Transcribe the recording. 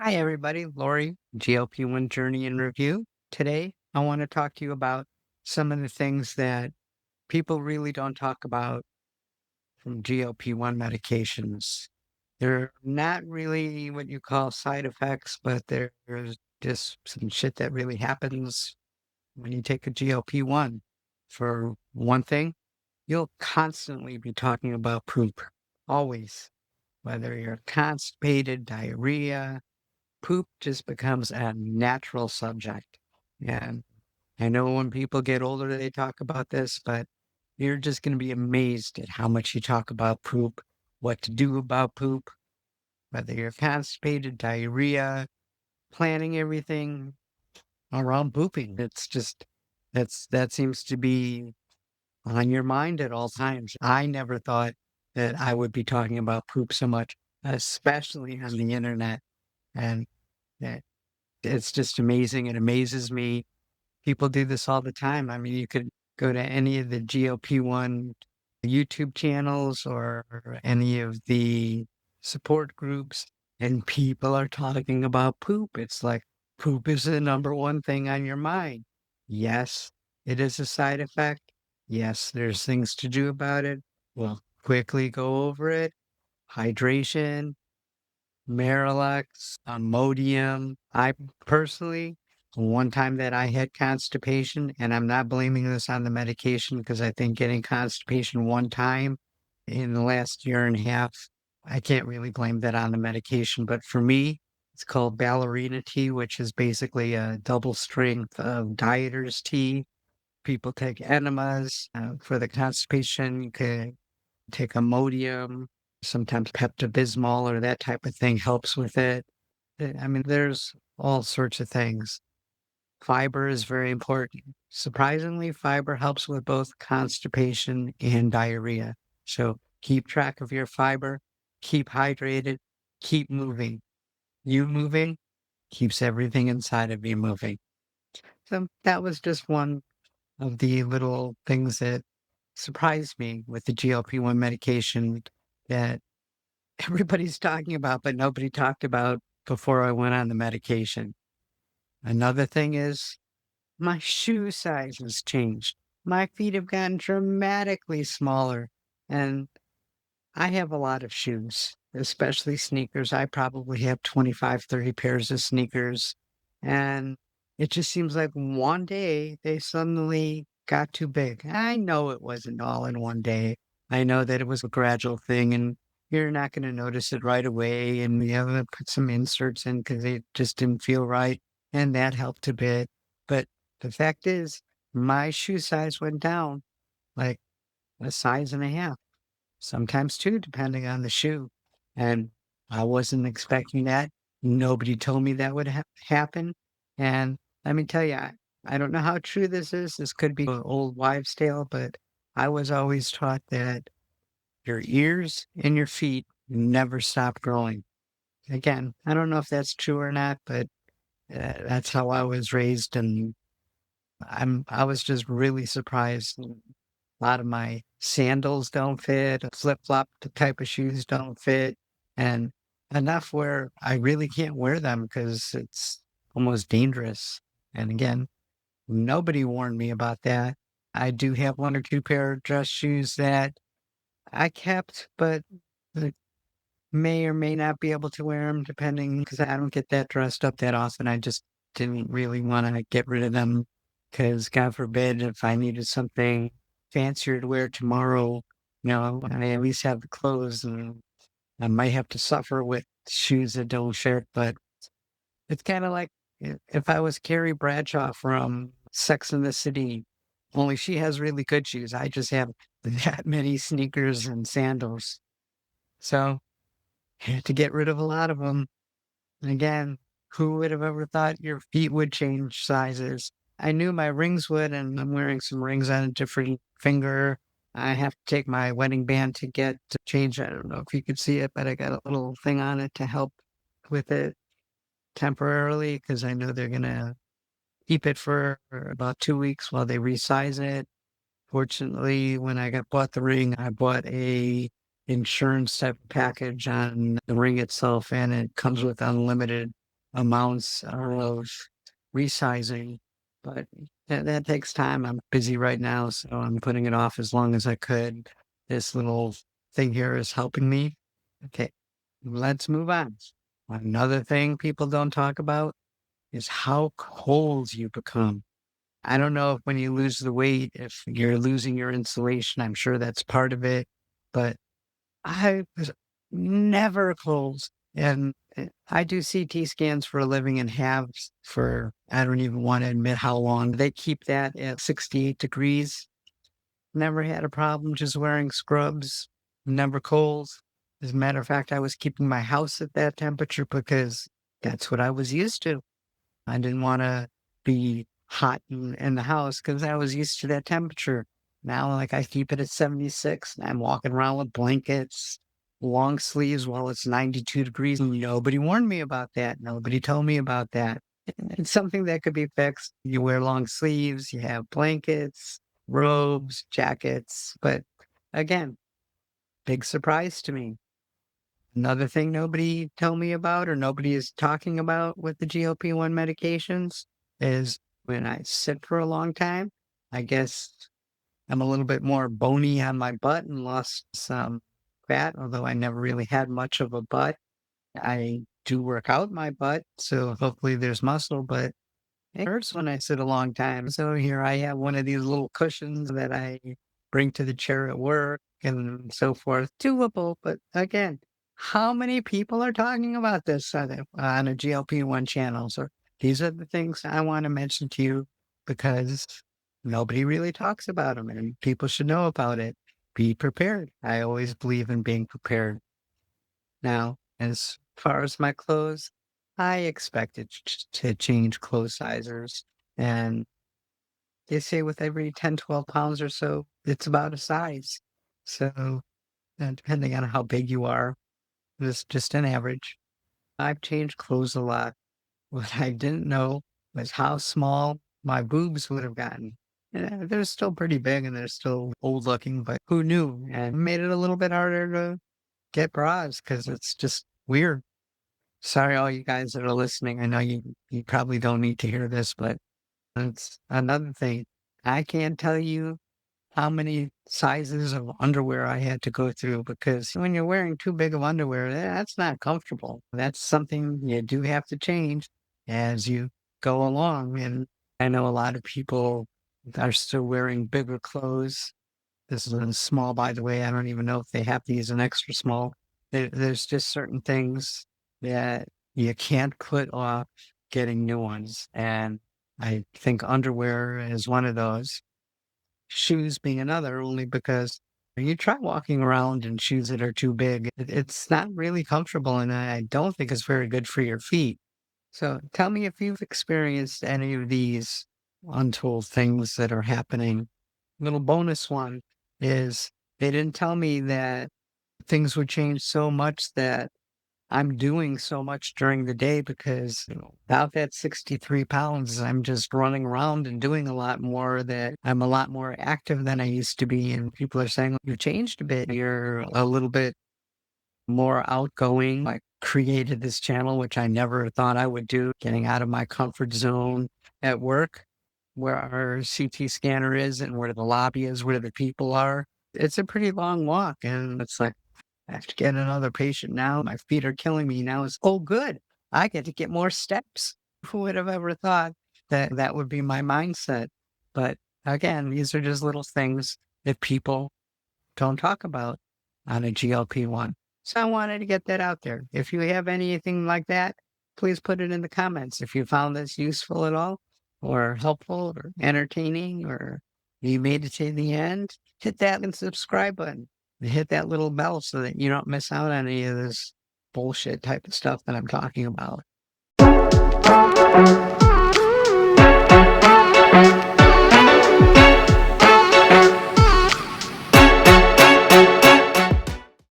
Hi, everybody. Lori, GLP-1 Journey in Review. Today, I want to talk to you about some of the things that people really don't talk about from GLP-1 medications. They're not really what you call side effects, but there's just some shit that really happens when you take a GLP-1. For one thing, you'll constantly be talking about poop, always, whether you're constipated, diarrhea, poop just becomes a natural subject. And I know when people get older, they talk about this, but you're just going to be amazed at how much you talk about poop, what to do about poop, whether you're constipated, diarrhea, planning everything around pooping. That seems to be on your mind at all times. I never thought that I would be talking about poop so much, especially on the internet. And that it's just amazing. It amazes me. People do this all the time. I mean, you could go to any of the GLP-1 YouTube channels or any of the support groups, and people are talking about poop. It's like poop is the number one thing on your mind. Yes, it is a side effect. Yes, there's things to do about it. We'll quickly go over it. Hydration, Marilex, Imodium. I personally, one time that I had constipation, and I'm not blaming this on the medication because I think getting constipation one time in the last year and a half, I can't really blame that on the medication. But for me, it's called ballerina tea, which is basically a double strength of dieter's tea. People take enemas for the constipation. You could take Imodium, sometimes Pepto-Bismol or that type of thing helps with it. I mean, there's all sorts of things. Fiber is very important. Surprisingly, fiber helps with both constipation and diarrhea. So keep track of your fiber, keep hydrated, keep moving. You moving keeps everything inside of you moving. So that was just one of the little things that surprised me with the GLP-1 medication that everybody's talking about, but nobody talked about before I went on the medication. Another thing is my shoe size has changed. My feet have gotten dramatically smaller, and I have a lot of shoes, especially sneakers. I probably have 25, 30 pairs of sneakers, and it just seems like one day they suddenly got too big. I know it wasn't all in one day. I know that it was a gradual thing, and you're not going to notice it right away. And you have to put some inserts in because they just didn't feel right, and that helped a bit. But the fact is, my shoe size went down like a size and a half, sometimes two, depending on the shoe. And I wasn't expecting that. Nobody told me that would happen. And let me tell you, I don't know how true this is. This could be an old wives' tale, but I was always taught that your ears and your feet never stop growing. Again, I don't know if that's true or not, but that's how I was raised, and I was just really surprised. A lot of my sandals don't fit, flip-flop type of shoes don't fit, and enough where I really can't wear them because it's almost dangerous. And again, nobody warned me about that. I do have one or two pair of dress shoes that I kept, but I may or may not be able to wear them depending because I don't get that dressed up that often. I just didn't really want to get rid of them because God forbid if I needed something fancier to wear tomorrow, I at least have the clothes, and I might have to suffer with shoes that don't fit. But it's kind of like if I was Carrie Bradshaw from Sex and the City, only she has really good shoes. I just have that many sneakers and sandals. So had to get rid of a lot of them. Again, who would have ever thought your feet would change sizes? I knew my rings would, and I'm wearing some rings on a different finger. I have to take my wedding band to get to change. I don't know if you could see it, but I got a little thing on it to help with it temporarily because I know they're gonna keep it for about 2 weeks while they resize it. Fortunately, when I got bought the ring, I bought a insurance type package on the ring itself, and it comes with unlimited amounts of resizing, but that takes time. I'm busy right now, so I'm putting it off as long as I could. This little thing here is helping me. Okay, let's move on. Another thing people don't talk about is how cold you become. I don't know if when you lose the weight, if you're losing your insulation, I'm sure that's part of it, but I was never cold. And I do CT scans for a living and have for, I don't even want to admit how long. They keep that at 68 degrees. Never had a problem just wearing scrubs, never cold. As a matter of fact, I was keeping my house at that temperature because that's what I was used to. I didn't wanna be hot in the house because I was used to that temperature. Now, like, I keep it at 76, and I'm walking around with blankets, long sleeves while it's 92 degrees, and nobody warned me about that. Nobody told me about that. It's something that could be fixed. You wear long sleeves, you have blankets, robes, jackets, but again, big surprise to me. Another thing nobody told me about or nobody is talking about with the GLP-1 medications is when I sit for a long time, I guess I'm a little bit more bony on my butt and lost some fat, although I never really had much of a butt. I do work out my butt, so hopefully there's muscle, but it hurts when I sit a long time. So here I have one of these little cushions that I bring to the chair at work and so forth. Doable, but again, how many people are talking about this on a GLP-1 channel? So these are the things I want to mention to you because nobody really talks about them and people should know about it. Be prepared. I always believe in being prepared. Now, as far as my clothes, I expected to change clothes sizes. And they say with every 10, 12 pounds or so, it's about a size. So, depending on how big you are, this is just an average. I've changed clothes a lot. What I didn't know was how small my boobs would have gotten. Yeah, they're still pretty big and they're still old looking, but who knew? And it made it a little bit harder to get bras because it's just weird. Sorry, all you guys that are listening. I know you probably don't need to hear this, but it's another thing. I can't tell you how many sizes of underwear I had to go through because when you're wearing too big of underwear, that's not comfortable. That's something you do have to change as you go along. And I know a lot of people are still wearing bigger clothes. This is a small, by the way. I don't even know if they have to use an extra small. There's just certain things that you can't put off getting new ones. And I think underwear is one of those. Shoes being another, only because you try walking around in shoes that are too big. It's not really comfortable, and I don't think it's very good for your feet. So tell me if you've experienced any of these untold things that are happening. Little bonus one is they didn't tell me that things would change so much that I'm doing so much during the day because without that 63 pounds, I'm just running around and doing a lot more that I'm a lot more active than I used to be. And people are saying, you've changed a bit. You're a little bit more outgoing. I created this channel, which I never thought I would do, getting out of my comfort zone at work, where our CT scanner is and where the lobby is, where the people are. It's a pretty long walk. And it's like, I have to get another patient now. My feet are killing me now. It's, oh, good. I get to get more steps. Who would have ever thought that that would be my mindset? But again, these are just little things that people don't talk about on a GLP-1. So I wanted to get that out there. If you have anything like that, please put it in the comments. If you found this useful at all, or helpful, or entertaining, or you made it to the end, hit that and subscribe button. And hit that little bell so that you don't miss out on any of this bullshit type of stuff that I'm talking about.